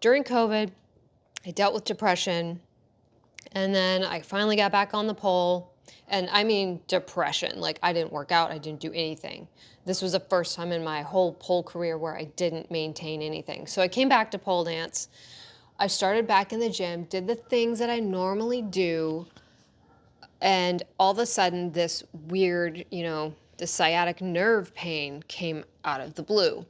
During COVID, I dealt with depression, and then I finally got back on the pole. And I mean depression. Like, I didn't work out, I didn't do anything. This was the first time in my whole pole career where I didn't maintain anything. So I came back to pole dance. I started back in the gym, did the things that I normally do, and all of a sudden this weird, the sciatic nerve pain came out of the blue.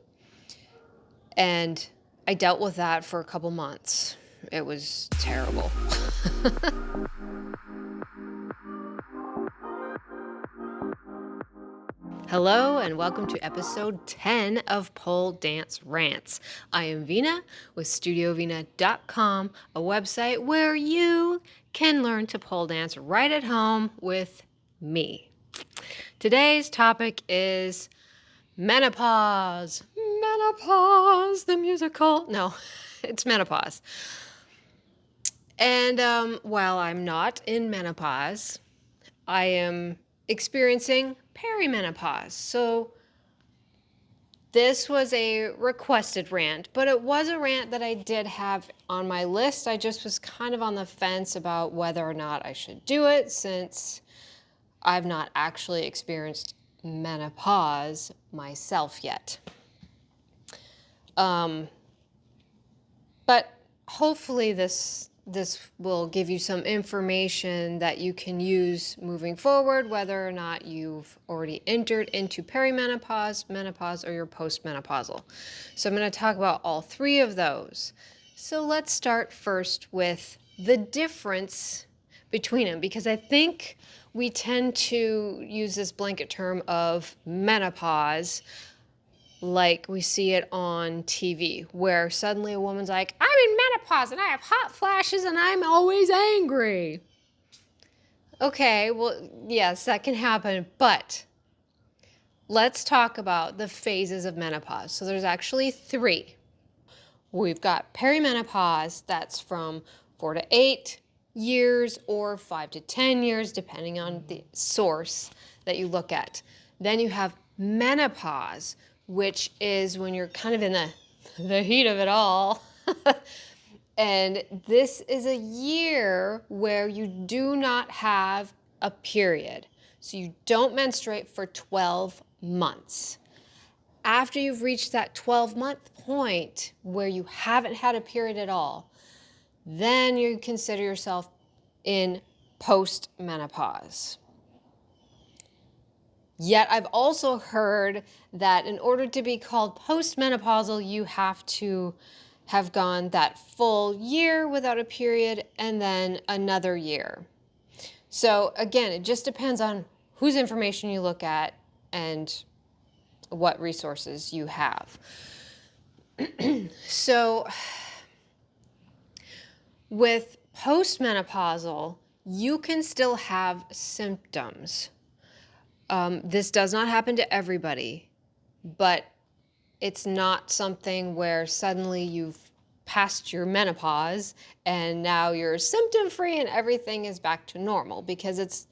And I dealt with that for a couple months. It was terrible. Hello and welcome to episode 10 of Pole Dance Rants. I am Vina with StudioVina.com, a website where you can learn to pole dance right at home with me. Today's topic is menopause. Menopause, the musical. No, it's menopause. And while I'm not in menopause, I am experiencing perimenopause. So this was a requested rant, but it was a rant that I did have on my list. I just was kind of on the fence about whether or not I should do it, since I've not actually experienced menopause myself yet. But hopefully this will give you some information that you can use moving forward, whether or not you've already entered into perimenopause, menopause, or you're postmenopausal. So I'm going to talk about all three of those. So let's start first with the difference between them, because I think we tend to use this blanket term of menopause like we see it on TV, where suddenly a woman's like, I'm in menopause and I have hot flashes and I'm always angry. Okay, well, yes, that can happen, but let's talk about the phases of menopause. So there's actually three. We've got perimenopause, that's from 4 to 8 years or 5 to 10 years, depending on the source that you look at. Then you have menopause, which is when you're kind of in the heat of it all. And this is a year where you do not have a period. So you don't menstruate for 12 months. After you've reached that 12-month point where you haven't had a period at all, then you consider yourself in postmenopause. Yet I've also heard that in order to be called postmenopausal, you have to have gone that full year without a period and then another year. So again, it just depends on whose information you look at and what resources you have. So with postmenopausal, you can still have symptoms. This does not happen to everybody, but it's not something where suddenly you've passed your menopause and now you're symptom-free and everything is back to normal, because it's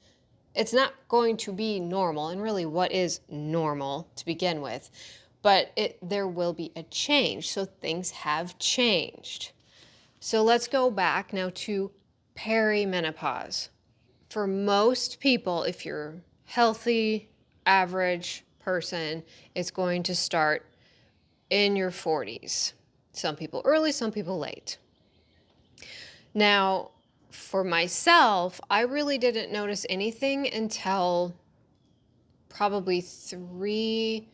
not going to be normal. And really, what is normal to begin with? But there will be a change. So things have changed. So let's go back now to perimenopause. For most people, if you're healthy, average person, it's going to start in your 40s. Some people early, some people late. Now, for myself, I really didn't notice anything until probably 3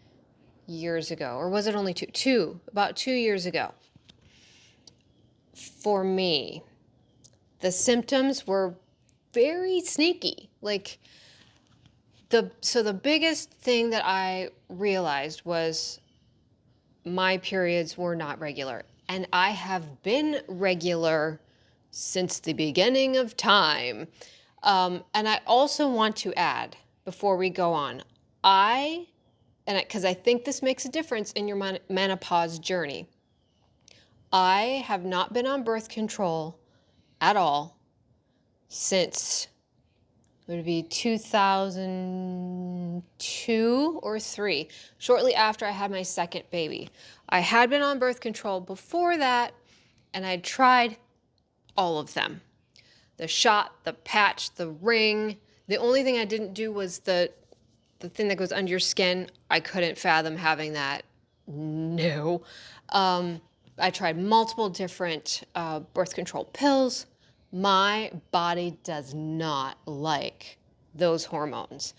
years ago. Or was it only two? About 2 years ago. For me, the symptoms were very sneaky. So the biggest thing that I realized was my periods were not regular. And I have been regular since the beginning of time. And I also want to add, before we go on, because I think this makes a difference in your menopause journey, I have not been on birth control at all since, it would be 2002 or 3, shortly after I had my second baby. I had been on birth control before that, and I'd tried all of them. The shot, the patch, the ring. The only thing I didn't do was the thing that goes under your skin. I couldn't fathom having that. No. I tried multiple different birth control pills. My body does not like those hormones.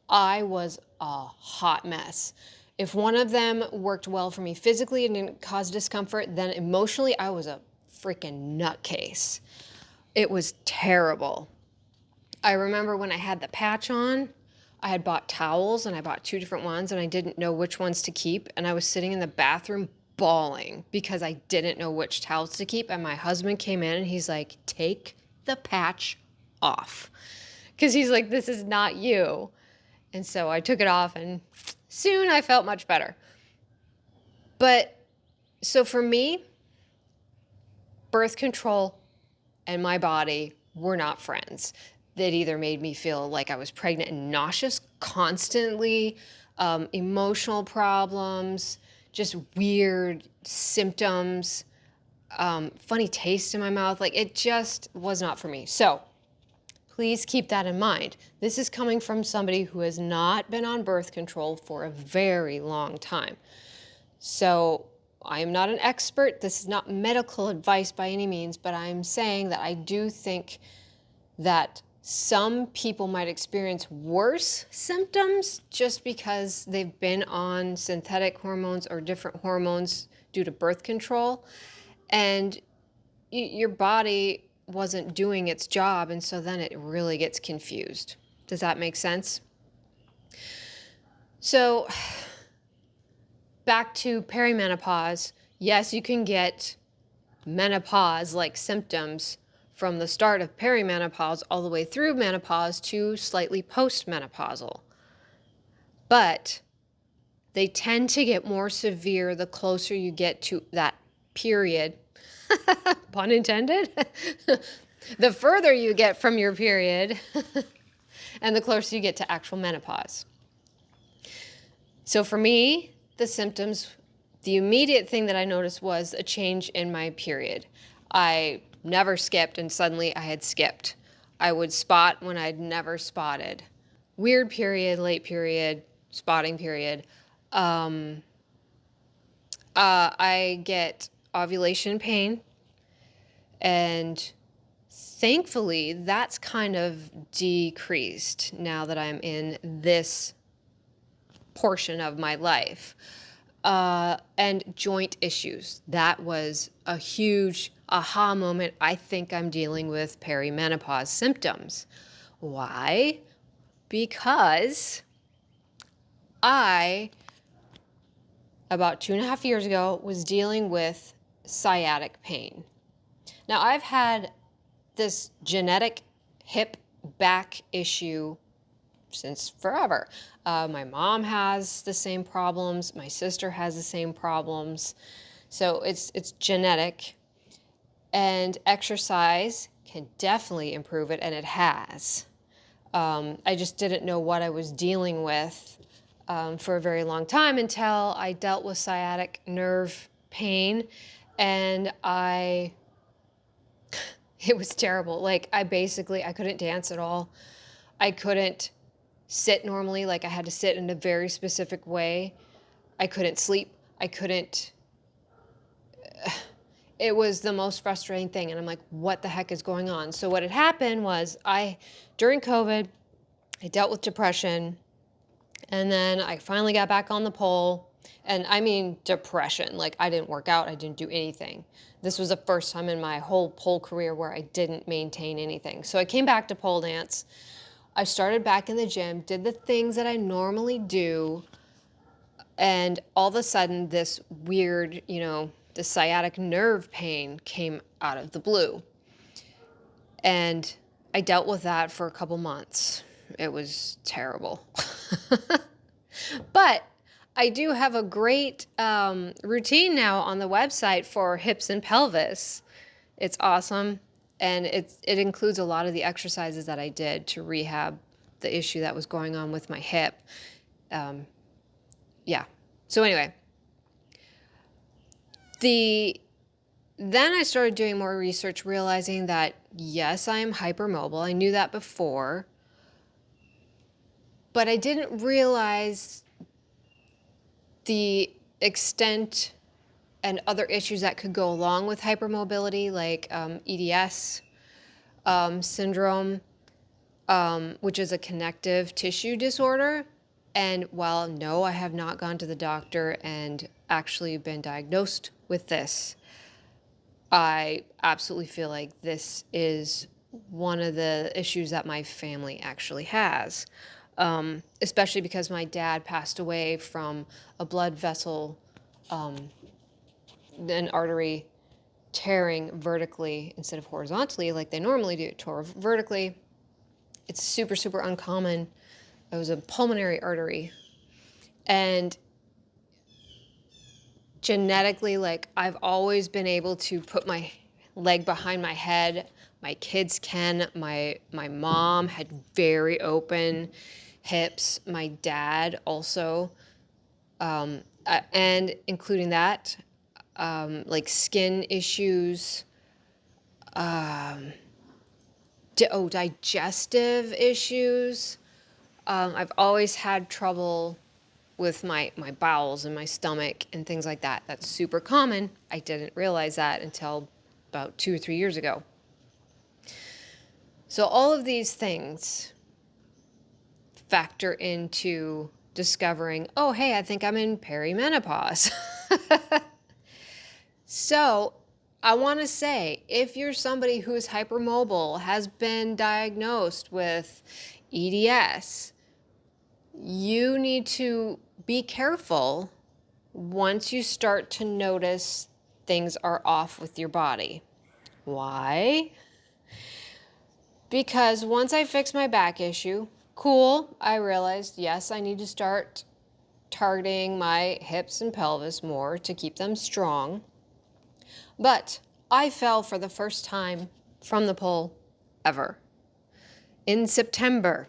I was a hot mess. If one of them worked well for me physically and didn't cause discomfort, then emotionally I was a freaking nutcase. It was terrible. I remember when I had the patch on, I had bought towels and I bought 2 different ones and I didn't know which ones to keep. And I was sitting in the bathroom bawling because I didn't know which towels to keep. And my husband came in and he's like, take the patch off. Because he's like, this is not you. And so I took it off and soon I felt much better. But so for me, birth control and my body were not friends. That either made me feel like I was pregnant and nauseous constantly, emotional problems, just weird symptoms, funny taste in my mouth. Like it just was not for me. So please keep that in mind. This is coming from somebody who has not been on birth control for a very long time. So I am not an expert. This is not medical advice by any means, but I'm saying that I do think that some people might experience worse symptoms just because they've been on synthetic hormones or different hormones due to birth control, and your body wasn't doing its job, and so then it really gets confused. Does that make sense? So back to perimenopause. Yes, you can get menopause-like symptoms from the start of perimenopause all the way through menopause to slightly postmenopausal. But they tend to get more severe the closer you get to that period. Pun intended. The further you get from your period and the closer you get to actual menopause. So for me, the symptoms, the immediate thing that I noticed was a change in my period. I never skipped, and suddenly I had skipped. I would spot when I'd never spotted. Weird period, late period, spotting period. I get ovulation pain, and thankfully that's kind of decreased now that I'm in this portion of my life. And joint issues. That was a huge aha moment. I think I'm dealing with perimenopause symptoms. Why? Because I, about 2.5 years ago, was dealing with sciatic pain. Now, I've had this genetic hip back issue since forever. My mom has the same problems. My sister has the same problems. So it's genetic, and exercise can definitely improve it, and it has. I just didn't know what I was dealing with for a very long time until I dealt with sciatic nerve pain, and it was terrible. Like I couldn't dance at all. I couldn't sit normally, like I had to sit in a very specific way. I couldn't sleep. It was the most frustrating thing. And I'm like, what the heck is going on? So what had happened was during COVID, I dealt with depression, and then I finally got back on the pole. And I mean depression, like I didn't work out, I didn't do anything. This was the first time in my whole pole career where I didn't maintain anything. So I came back to pole dance. I started back in the gym, did the things that I normally do, and all of a sudden this weird, the sciatic nerve pain came out of the blue. And I dealt with that for a couple months. It was terrible. But I do have a great routine now on the website for hips and pelvis. It's awesome. And it includes a lot of the exercises that I did to rehab the issue that was going on with my hip. Yeah. So anyway, Then I started doing more research, realizing that yes, I am hypermobile. I knew that before, but I didn't realize the extent and other issues that could go along with hypermobility, like EDS syndrome, which is a connective tissue disorder. And while no, I have not gone to the doctor and actually been diagnosed with this, I absolutely feel like this is one of the issues that my family actually has, especially because my dad passed away from a blood vessel, an artery tearing vertically instead of horizontally like they normally do. It tore vertically. It's super, super uncommon. It was a pulmonary artery. And genetically, like, I've always been able to put my leg behind my head. My kids can. My mom had very open hips. My dad also, and including that, like skin issues, digestive issues. I've always had trouble with my bowels and my stomach and things like that. That's super common. I didn't realize that until about 2 or 3 years ago. So all of these things factor into discovering, oh, hey, I think I'm in perimenopause. So I want to say, if you're somebody who's hypermobile, has been diagnosed with EDS, you need to be careful once you start to notice things are off with your body. Why? Because once I fixed my back issue, cool, I realized, yes, I need to start targeting my hips and pelvis more to keep them strong. But I fell for the first time from the pole ever in September.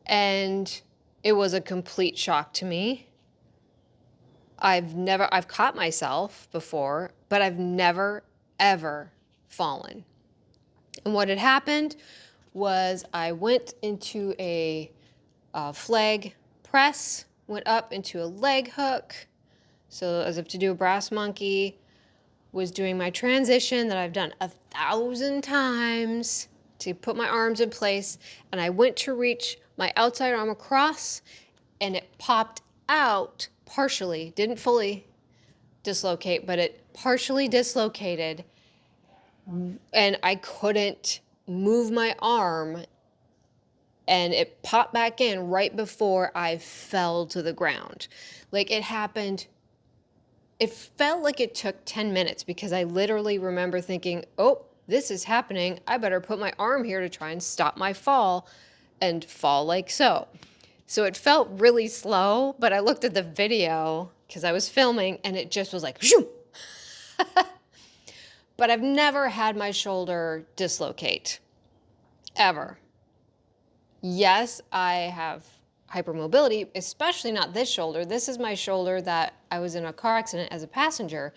And it was a complete shock to me. I've caught myself before, but I've never, ever fallen. And what had happened was I went into a flag press, went up into a leg hook, so as if to do a brass monkey, was doing my transition that I've done 1,000 times to put my arms in place, and I went to reach my outside arm across, and it popped out partially, didn't fully dislocate, but it partially dislocated, and I couldn't move my arm, and it popped back in right before I fell to the ground. Like, it happened, it felt like it took 10 minutes because I literally remember thinking, oh, this is happening. I better put my arm here to try and stop my fall, and fall like so. So it felt really slow, but I looked at the video because I was filming and it just was like, shoo! But I've never had my shoulder dislocate, ever. Yes, I have hypermobility, especially not this shoulder. This is my shoulder that I was in a car accident as a passenger,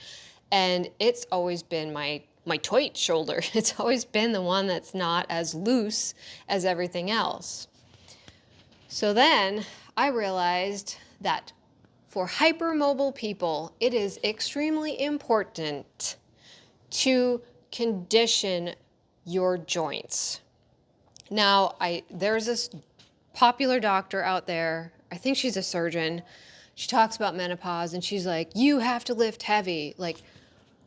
and it's always been my tight shoulder. It's always been the one that's not as loose as everything else. So then I realized that for hypermobile people, it is extremely important to condition your joints. Now, there's this popular doctor out there, I think she's a surgeon. She talks about menopause and she's like, you have to lift heavy, like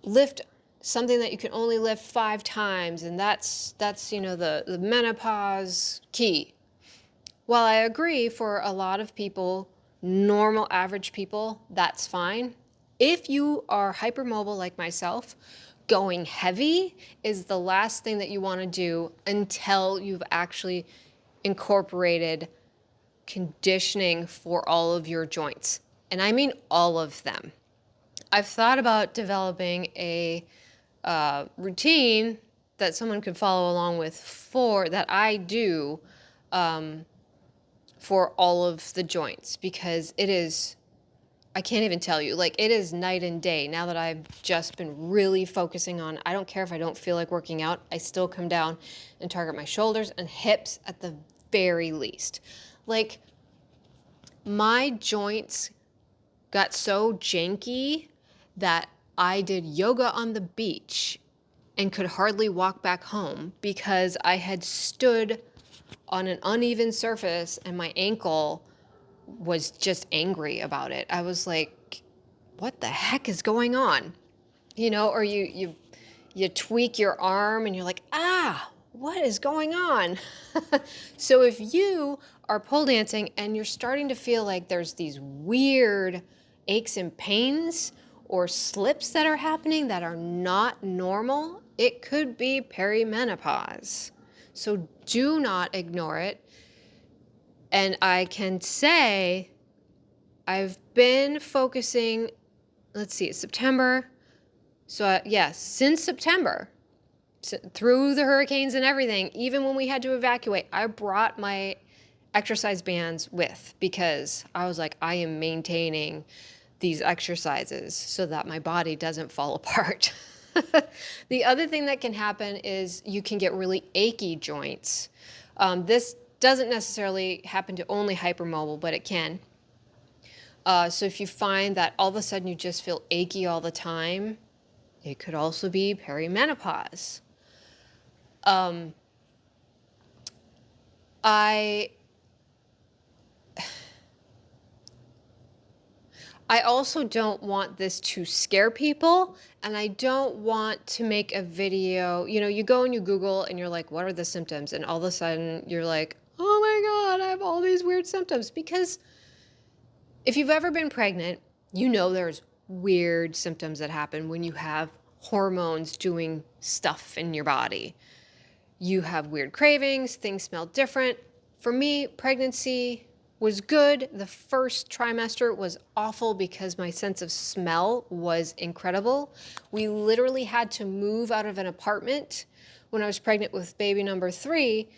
lift something that you can only lift 5 times, and that's the menopause key. While I agree for a lot of people, normal average people, that's fine. If you are hypermobile like myself, going heavy is the last thing that you want to do until you've actually incorporated conditioning for all of your joints. And I mean all of them. I've thought about developing a routine that someone could follow along with that I do for all of the joints, because it is I can't even tell you. Like, it is night and day now that I've just been really focusing on, I don't care if I don't feel like working out, I still come down and target my shoulders and hips at the very least. Like, my joints got so janky that I did yoga on the beach and could hardly walk back home because I had stood on an uneven surface and my ankle was just angry about it. I was like, what the heck is going on? You know, or you tweak your arm and you're like, what is going on? So if you are pole dancing and you're starting to feel like there's these weird aches and pains or slips that are happening that are not normal, it could be perimenopause. So do not ignore it. And I can say I've been focusing, let's see, it's September. So yes, since September, through the hurricanes and everything, even when we had to evacuate, I brought my exercise bands with because I was like, I am maintaining these exercises so that my body doesn't fall apart. The other thing that can happen is you can get really achy joints. This doesn't necessarily happen to only hypermobile, but it can. So if you find that all of a sudden you just feel achy all the time, it could also be perimenopause. I also don't want this to scare people, and I don't want to make a video. You know, you go and you Google and you're like, what are the symptoms? And all of a sudden you're like, oh my God, I have all these weird symptoms. Because if you've ever been pregnant, you know there's weird symptoms that happen when you have hormones doing stuff in your body. You have weird cravings, things smell different. For me, pregnancy was good. The first trimester was awful because my sense of smell was incredible. We literally had to move out of an apartment when I was pregnant with baby number 3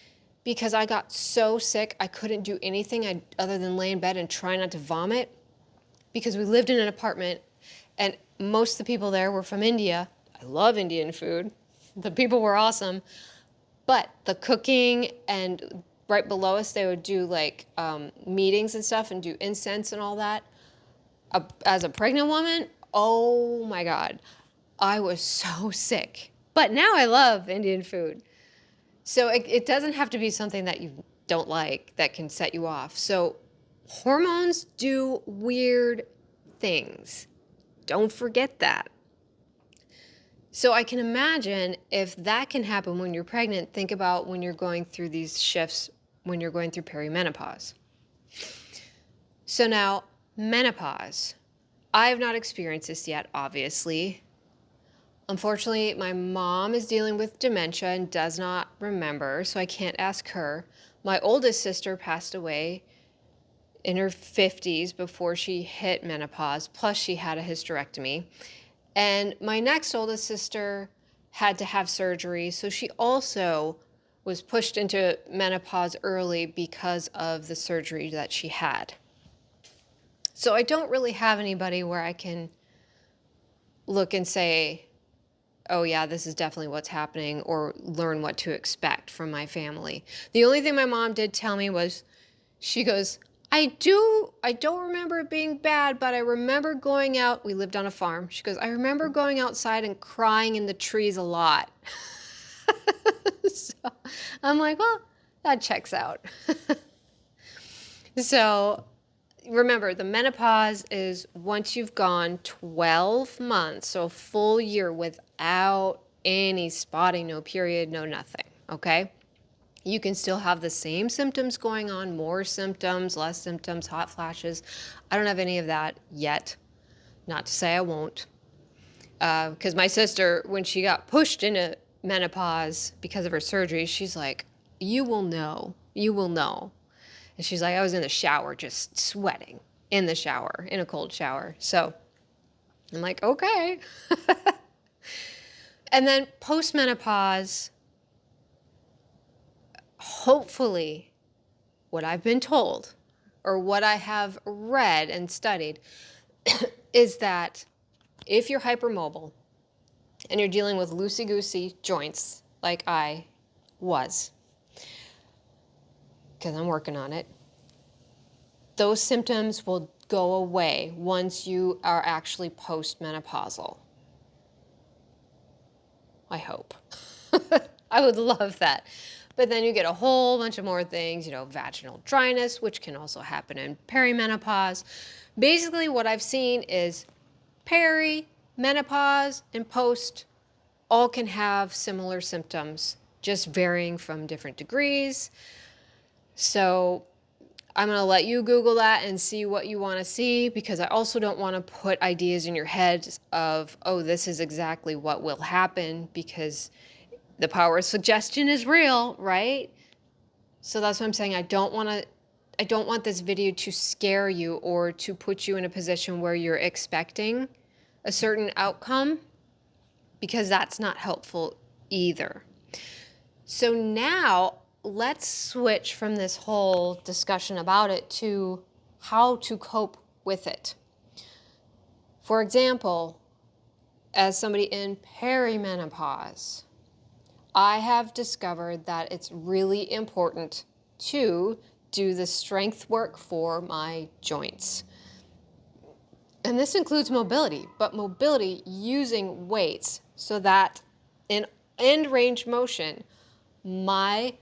because I got so sick I couldn't do anything other than lay in bed and try not to vomit because we lived in an apartment and most of the people there were from India. I love Indian food. The people were awesome. But the cooking and right below us, they would do like meetings and stuff and do incense and all that. As a pregnant woman, oh my God, I was so sick. But now I love Indian food. So it doesn't have to be something that you don't like that can set you off. So hormones do weird things. Don't forget that. So I can imagine if that can happen when you're pregnant, think about when you're going through these shifts, when you're going through perimenopause. So now, menopause. I have not experienced this yet, obviously. Unfortunately, my mom is dealing with dementia and does not remember, so I can't ask her. My oldest sister passed away in her 50s before she hit menopause, plus she had a hysterectomy. And my next oldest sister had to have surgery, so she also was pushed into menopause early because of the surgery that she had. So I don't really have anybody where I can look and say, oh yeah, this is definitely what's happening, or learn what to expect from my family. The only thing my mom did tell me was, she goes, I don't remember it being bad, but I remember going out. We lived on a farm. She goes, I remember going outside and crying in the trees a lot. So I'm like, well, that checks out. So remember, the menopause is once you've gone 12 months, so a full year without any spotting, no period, no nothing, okay? You can still have the same symptoms going on, more symptoms, less symptoms, hot flashes. I don't have any of that yet. Not to say I won't. Because my sister, when she got pushed into menopause because of her surgery, she's like, you will know. You will know. And she's like, I was in the shower just sweating in the shower, in a cold shower. So I'm like, okay. And then post-menopause, hopefully, what I've been told or what I have read and studied, is that if you're hypermobile and you're dealing with loosey-goosey joints like I was, because I'm working on it, those symptoms will go away once you are actually postmenopausal. I hope. I would love that. But then you get a whole bunch of more things, vaginal dryness, which can also happen in perimenopause. Basically, what I've seen is peri, menopause, and post all can have similar symptoms, just varying from different degrees. So I'm going to let you Google that and see what you want to see, because I also don't want to put ideas in your head of, oh, this is exactly what will happen, because the power of suggestion is real, right? So that's what I'm saying. I don't want this video to scare you or to put you in a position where you're expecting a certain outcome, because that's not helpful either. So now let's switch from this whole discussion about it to how to cope with it. For example, as somebody in perimenopause, I have discovered that it's really important to do the strength work for my joints. And this includes mobility, but mobility using weights so that in end range motion, my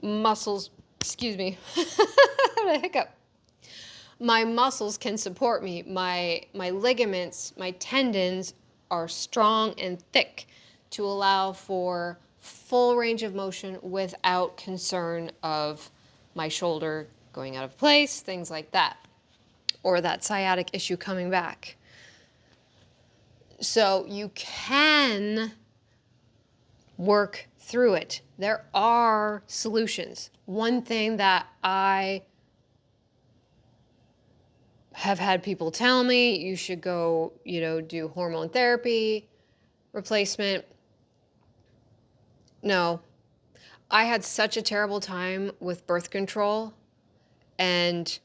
muscles, excuse me, I had a hiccup. My muscles can support me. My ligaments, my tendons are strong and thick to allow for full range of motion without concern of my shoulder going out of place, things like that, or that sciatic issue coming back. So you can work through it. There are solutions. One thing that I have had people tell me, you should go, do hormone therapy, replacement. No, I had such a terrible time with birth control, and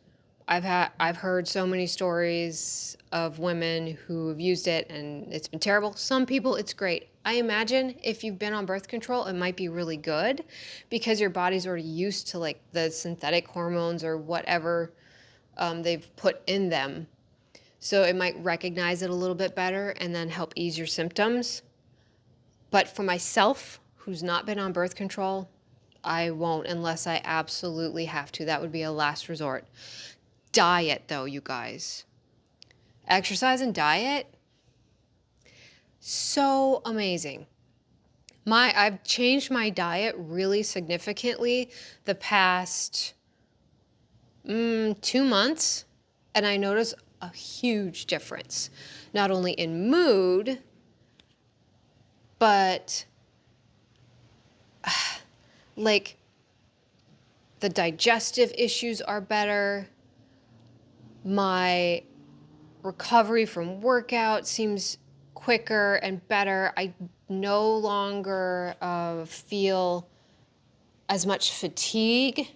I've heard so many stories of women who have used it and it's been terrible. Some people it's great. I imagine if you've been on birth control, it might be really good because your body's already used to like the synthetic hormones or whatever they've put in them. So it might recognize it a little bit better and then help ease your symptoms. But for myself, who's not been on birth control, I won't unless I absolutely have to. That would be a last resort. Diet, though, you guys. Exercise and diet, so amazing. I've changed my diet really significantly the past 2 months, and I notice a huge difference, not only in mood, but like the digestive issues are better. My recovery from workout seems quicker and better. I no longer feel as much fatigue,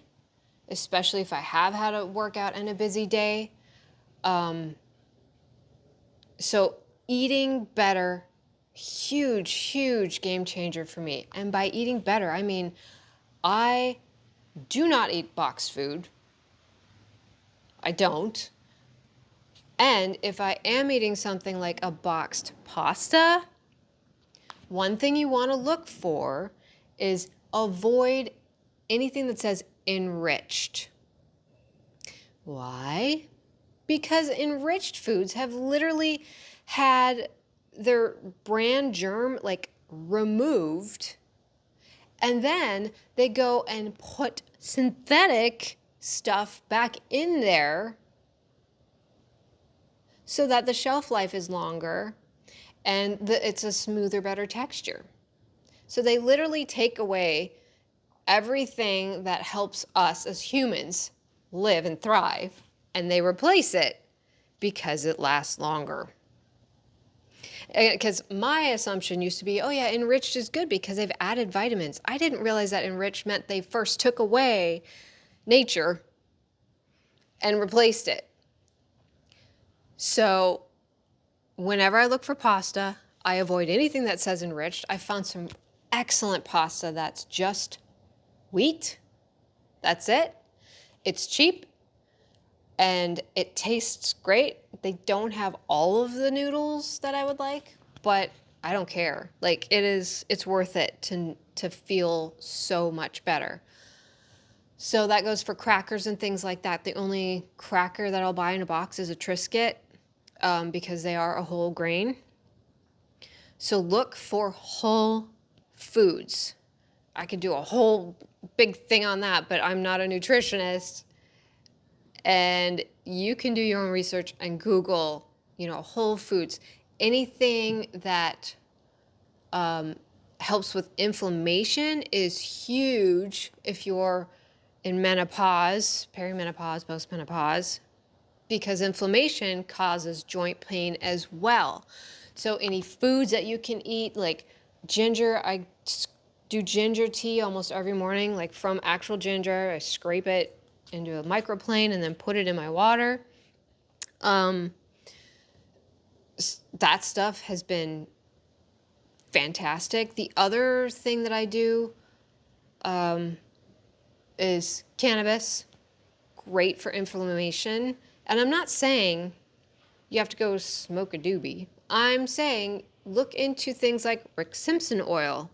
especially if I have had a workout and a busy day. So eating better, huge, huge game changer for me. And by eating better, I mean, I do not eat boxed food. I don't. And if I am eating something like a boxed pasta, one thing you want to look for is avoid anything that says enriched. Why? Because enriched foods have literally had their brand germ like removed, and then they go and put synthetic stuff back in there so that the shelf life is longer and it's a smoother, better texture. So they literally take away everything that helps us as humans live and thrive, and they replace it because it lasts longer. Because my assumption used to be, oh yeah, enriched is good because they've added vitamins. I didn't realize that enriched meant they first took away nature and replaced it. So whenever I look for pasta, I avoid anything that says enriched. I found some excellent pasta that's just wheat. That's it. It's cheap and it tastes great. They don't have all of the noodles that I would like, but I don't care. Like it's worth it to feel so much better. So that goes for crackers and things like that. The only cracker that I'll buy in a box is a Triscuit because they are a whole grain. So look for whole foods. I could do a whole big thing on that, but I'm not a nutritionist. And you can do your own research and Google, whole foods. Anything that helps with inflammation is huge if you're in menopause, perimenopause, postmenopause, because inflammation causes joint pain as well. So any foods that you can eat, like ginger, I do ginger tea almost every morning, like from actual ginger. I scrape it into a microplane and then put it in my water. That stuff has been fantastic. The other thing that I do is cannabis, great for inflammation. And I'm not saying you have to go smoke a doobie. I'm saying look into things like Rick Simpson oil,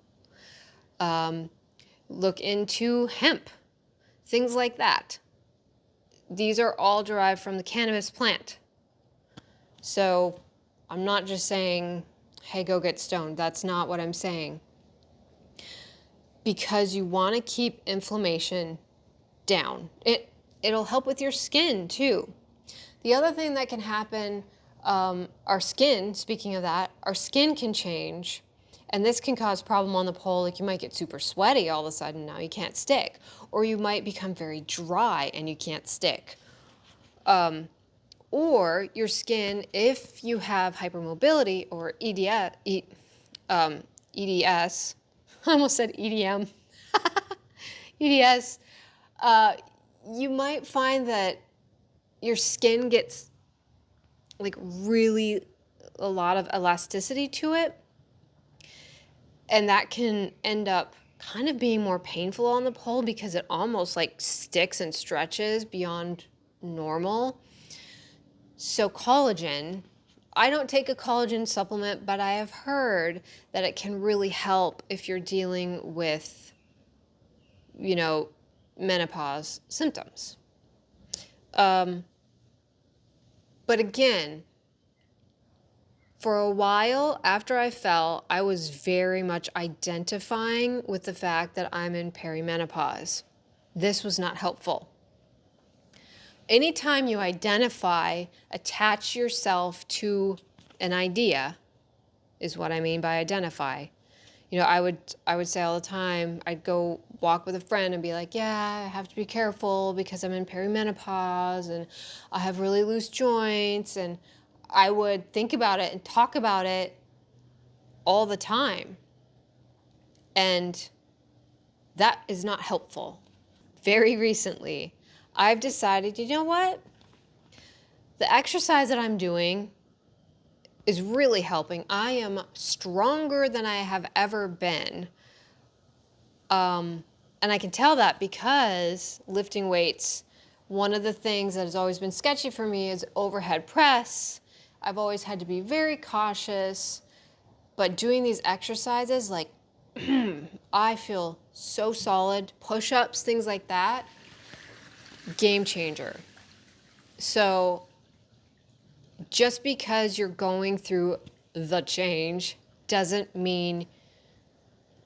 look into hemp, things like that. These are all derived from the cannabis plant. So I'm not just saying, hey, go get stoned. That's not what I'm saying. Because you want to keep inflammation down. It'll help with your skin too. The other thing that can happen, our skin, speaking of that, our skin can change. And this can cause problem on the pole. Like you might get super sweaty all of a sudden, now you can't stick. Or you might become very dry and you can't stick. Or your skin, if you have hypermobility or EDS, I almost said EDM, EDS, you might find that your skin gets like really a lot of elasticity to it. And that can end up kind of being more painful on the pole because it almost like sticks and stretches beyond normal. So collagen, I don't take a collagen supplement, but I have heard that it can really help if you're dealing with, menopause symptoms. But again, for a while after I fell, I was very much identifying with the fact that I'm in perimenopause. This was not helpful. Anytime you identify, attach yourself to an idea, is what I mean by identify. I would say all the time, I'd go walk with a friend and be like, yeah, I have to be careful because I'm in perimenopause and I have really loose joints. And I would think about it and talk about it all the time. And that is not helpful. Very recently, I've decided, you know what? The exercise that I'm doing is really helping. I am stronger than I have ever been. And I can tell that because lifting weights, one of the things that has always been sketchy for me is overhead press. I've always had to be very cautious. But doing these exercises, like, I feel so solid. Push-ups, things like that, game changer. So just because you're going through the change doesn't mean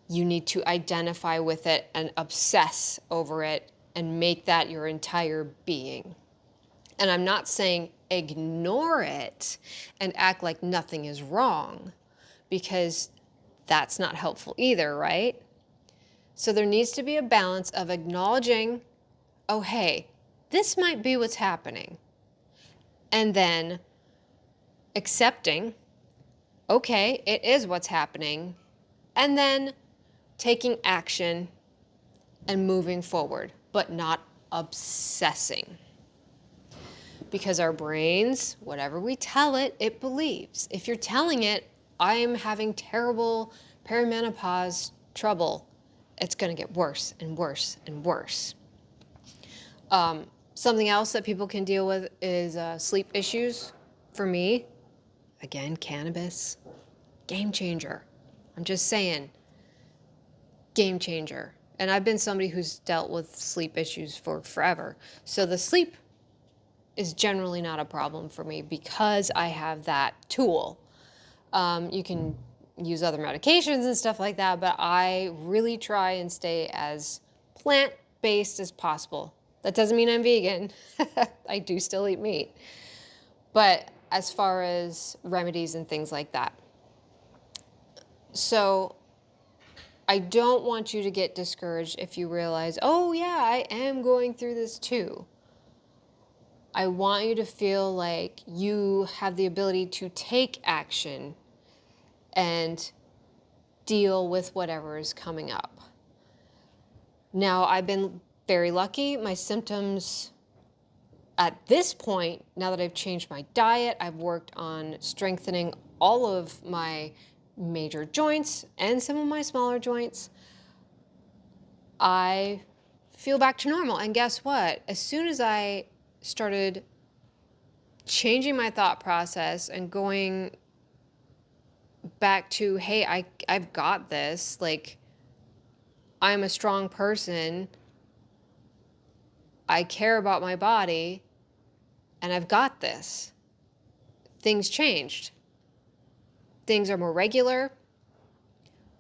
you need to identify with it and obsess over it and make that your entire being. And I'm not saying ignore it and act like nothing is wrong, because that's not helpful either, right? So there needs to be a balance of acknowledging, oh, hey, this might be what's happening. And then accepting, okay, it is what's happening. And then taking action and moving forward, but not obsessing. because our brains, whatever we tell it, it believes. If you're telling it, I am having terrible perimenopause trouble, it's going to get worse and worse and worse. Something else that people can deal with is sleep issues. For me, again, cannabis, game changer. I'm just saying, game changer. And I've been somebody who's dealt with sleep issues for forever. So the sleep is generally not a problem for me because I have that tool. You can use other medications and stuff like that, but I really try and stay as plant-based as possible. That doesn't mean I'm vegan. I do still eat meat. But as far as remedies and things like that. So I don't want you to get discouraged if you realize, oh yeah, I am going through this too. I want you to feel like you have the ability to take action and deal with whatever is coming up. Now, I've been very lucky. My symptoms at this point, now that I've changed my diet, I've worked on strengthening all of my major joints and some of my smaller joints, I feel back to normal. And guess what? As soon as I started changing my thought process and going back to, hey, I've got this, like, I'm a strong person, I care about my body, and I've got this, things changed. Things are more regular.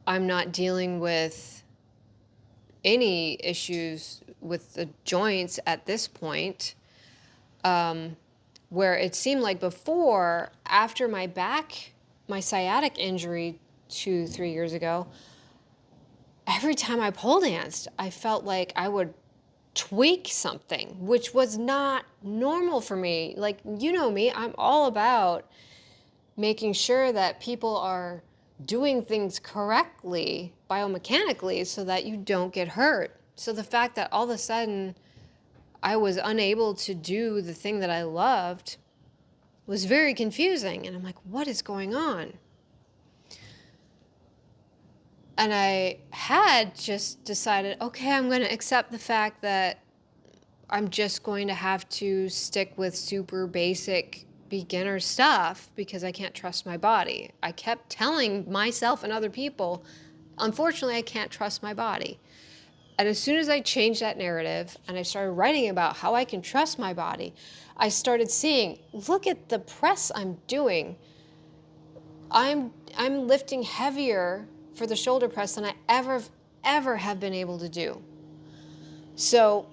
I'm not dealing with any issues with the joints at this point, where it seemed like before, after my sciatic injury 2-3 years ago, every time I pole danced, I felt like I would tweak something, which was not normal for me. Like, you know me, I'm all about making sure that people are doing things correctly biomechanically so that you don't get hurt. So the fact that all of a sudden I was unable to do the thing that I loved was very confusing. And I'm like, what is going on? And I had just decided, okay, I'm going to accept the fact that I'm just going to have to stick with super basic beginner stuff because I can't trust my body. I kept telling myself and other people, unfortunately, I can't trust my body. And as soon as I changed that narrative and I started writing about how I can trust my body, I started seeing, look at the press I'm doing. I'm lifting heavier for the shoulder press than I ever have been able to do. So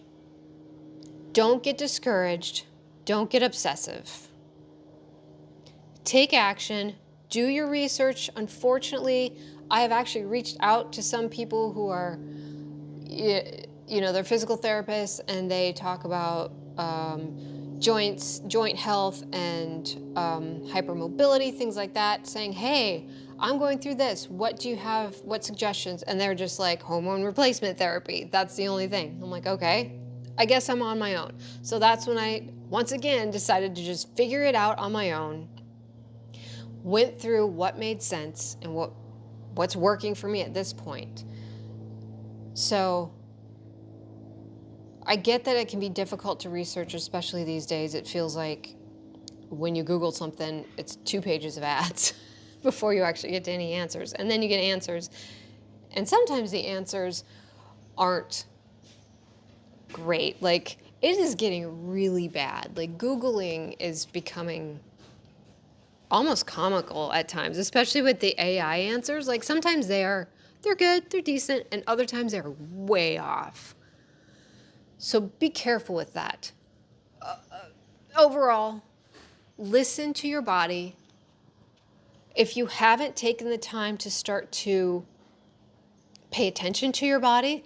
don't get discouraged. Don't get obsessive. Take action, do your research. Unfortunately, I have actually reached out to some people who are, they're physical therapists, and they talk about joints, joint health, and hypermobility, things like that, saying, hey, I'm going through this. What do you have? What suggestions? And they're just like, hormone replacement therapy. That's the only thing. I'm like, okay, I guess I'm on my own. So that's when I, once again, decided to just figure it out on my own. Went through what made sense and what's working for me at this point. So I get that it can be difficult to research, especially these days. It feels like when you Google something, it's 2 pages of ads before you actually get to any answers. And then you get answers. And sometimes the answers aren't great. Like, it is getting really bad. Like, Googling is becoming almost comical at times, especially with the AI answers. Like, sometimes they're good, they're decent, and other times they're way off. So be careful with that. Overall, listen to your body. If you haven't taken the time to start to pay attention to your body,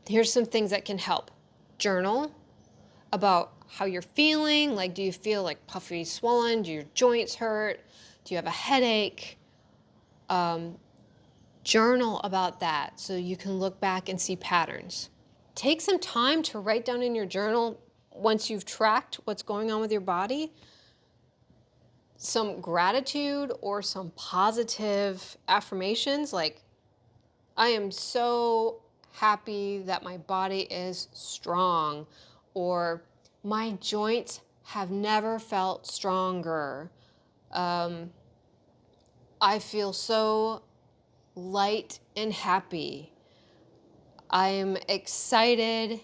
here's some things that can help. Journal about how you're feeling. Like, do you feel like puffy, swollen? Do your joints hurt? Do you have a headache? Journal about that so you can look back and see patterns. Take some time to write down in your journal once you've tracked what's going on with your body, some gratitude or some positive affirmations like, I am so happy that my body is strong, or my joints have never felt stronger. I feel so light and happy. I am excited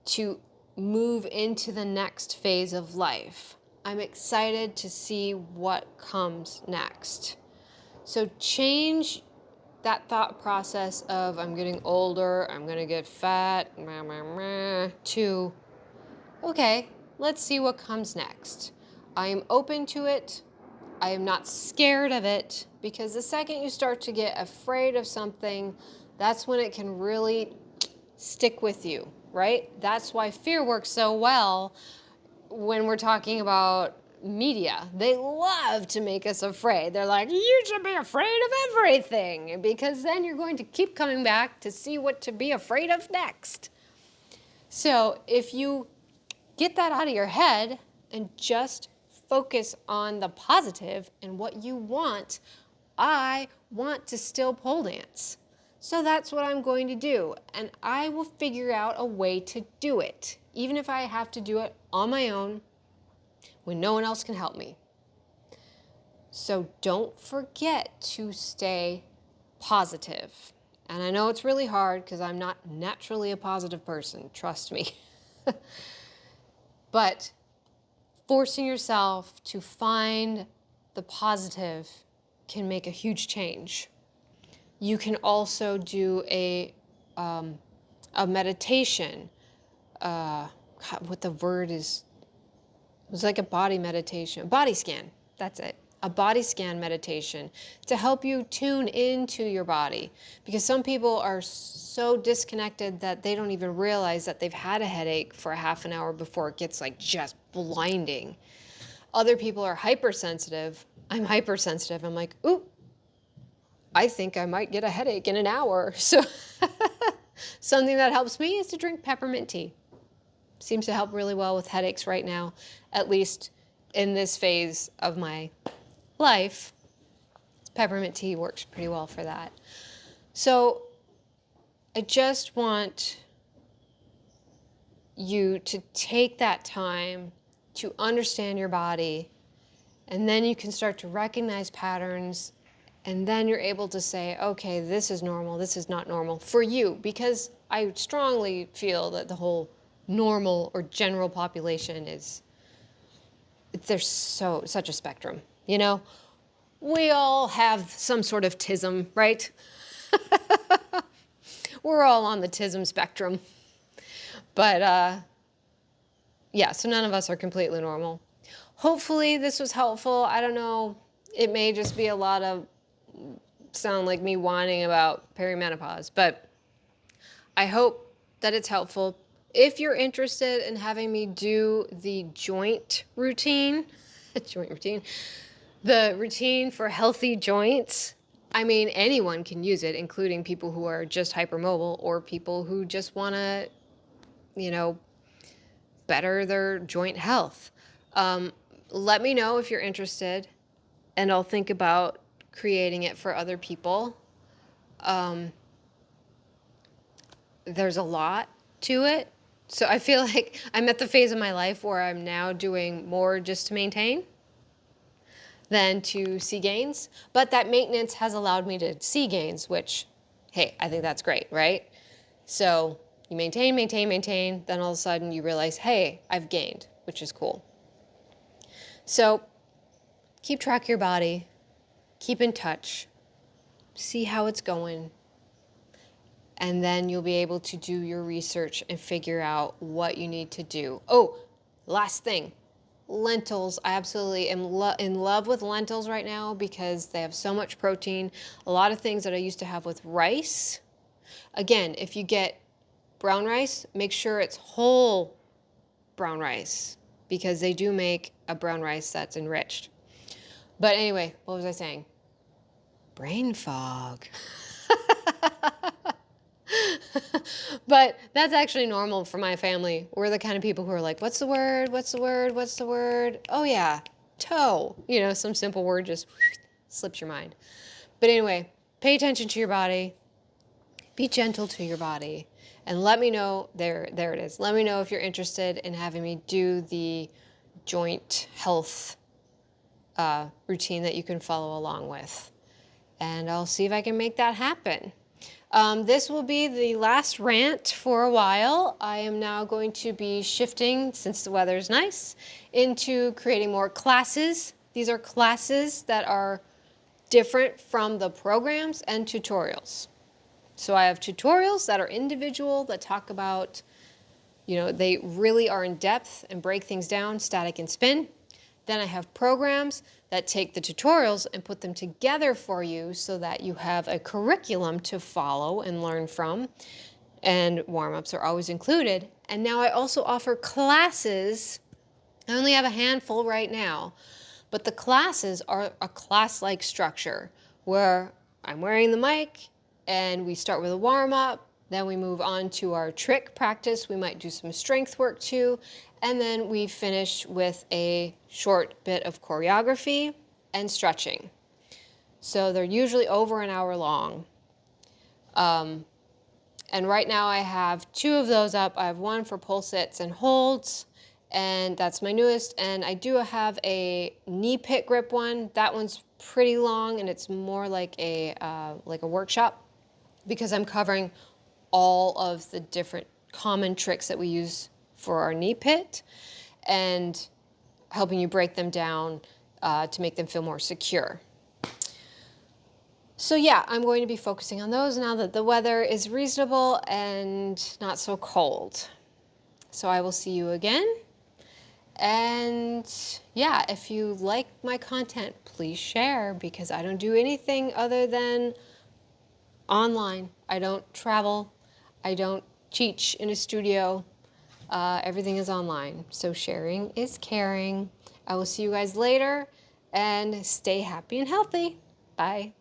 to move into the next phase of life. I'm excited to see what comes next. So change that thought process of I'm getting older, I'm going to get fat, to, okay, let's see what comes next. I am open to it. I am not scared of it, because the second you start to get afraid of something, that's when it can really stick with you, right? That's why fear works so well when we're talking about media. They love to make us afraid. They're like, you should be afraid of everything, because then you're going to keep coming back to see what to be afraid of next. So if you get that out of your head and just focus on the positive and what you want, I want to still pole dance. So that's what I'm going to do. And I will figure out a way to do it, even if I have to do it on my own when no one else can help me. So don't forget to stay positive. And I know it's really hard because I'm not naturally a positive person, trust me. But forcing yourself to find the positive can make a huge change. You can also do a meditation. What the word is, it was like a body meditation, body scan, that's it. A body scan meditation to help you tune into your body, because some people are so disconnected that they don't even realize that they've had a headache for a half an hour before it gets like just blinding. Other people are hypersensitive. I'm hypersensitive. I'm like, ooh, I think I might get a headache in an hour. So something that helps me is to drink peppermint tea. Seems to help really well with headaches right now, at least in this phase of my life. Peppermint tea works pretty well for that. So I just want you to take that time to understand your body, and then you can start to recognize patterns, and then you're able to say, okay, this is normal, this is not normal for you, because I strongly feel that the whole normal or general population is, there's such a spectrum, you know? We all have some sort of tism, right? We're all on the tism spectrum. But yeah, so none of us are completely normal. Hopefully this was helpful. I don't know, it may just be a lot of, sound like me whining about perimenopause, but I hope that it's helpful. If you're interested in having me do the joint routine, the routine for healthy joints, I mean, anyone can use it, including people who are just hypermobile or people who just want to, you know, better their joint health. Let me know if you're interested, and I'll think about creating it for other people. There's a lot to it. So I feel like I'm at the phase of my life where I'm now doing more just to maintain than to see gains. But that maintenance has allowed me to see gains, which, hey, I think that's great, right? So you maintain, then all of a sudden you realize, hey, I've gained, which is cool. So keep track of your body, keep in touch, see how it's going, and then you'll be able to do your research and figure out what you need to do. Oh, last thing, lentils. I absolutely am in love with lentils right now because they have so much protein. A lot of things that I used to have with rice. Again, if you get brown rice, make sure it's whole brown rice, because they do make a brown rice that's enriched. But anyway, what was I saying? Brain fog. But that's actually normal for my family. We're the kind of people who are like, what's the word? What's the word? What's the word? Oh yeah, toe. You know, some simple word just slips your mind. But anyway, pay attention to your body. Be gentle to your body. And let me know, there it is. Let me know if you're interested in having me do the joint health routine that you can follow along with. And I'll see if I can make that happen. This will be the last rant for a while. I am now going to be shifting, since the weather's nice, into creating more classes. These are classes that are different from the programs and tutorials. So I have tutorials that are individual, that talk about, they really are in depth and break things down, static and spin. Then I have programs that take the tutorials and put them together for you so that you have a curriculum to follow and learn from. And warm-ups are always included. And now I also offer classes. I only have a handful right now, but the classes are a class-like structure where I'm wearing the mic and we start with a warm-up. Then we move on to our trick practice. We might do some strength work too. And then we finish with a short bit of choreography and stretching. So they're usually over an hour long. And right now I have 2 of those up. I have one for pull sits and holds, and that's my newest. And I do have a knee pit grip one. That one's pretty long, and it's more like a workshop, because I'm covering all of the different common tricks that we use for our knee pit and helping you break them down to make them feel more secure. So yeah, I'm going to be focusing on those now that the weather is reasonable and not so cold. So I will see you again. And yeah, if you like my content, please share, because I don't do anything other than online. I don't travel. I don't teach in a studio. Everything is online. So sharing is caring. I will see you guys later, and stay happy and healthy. Bye.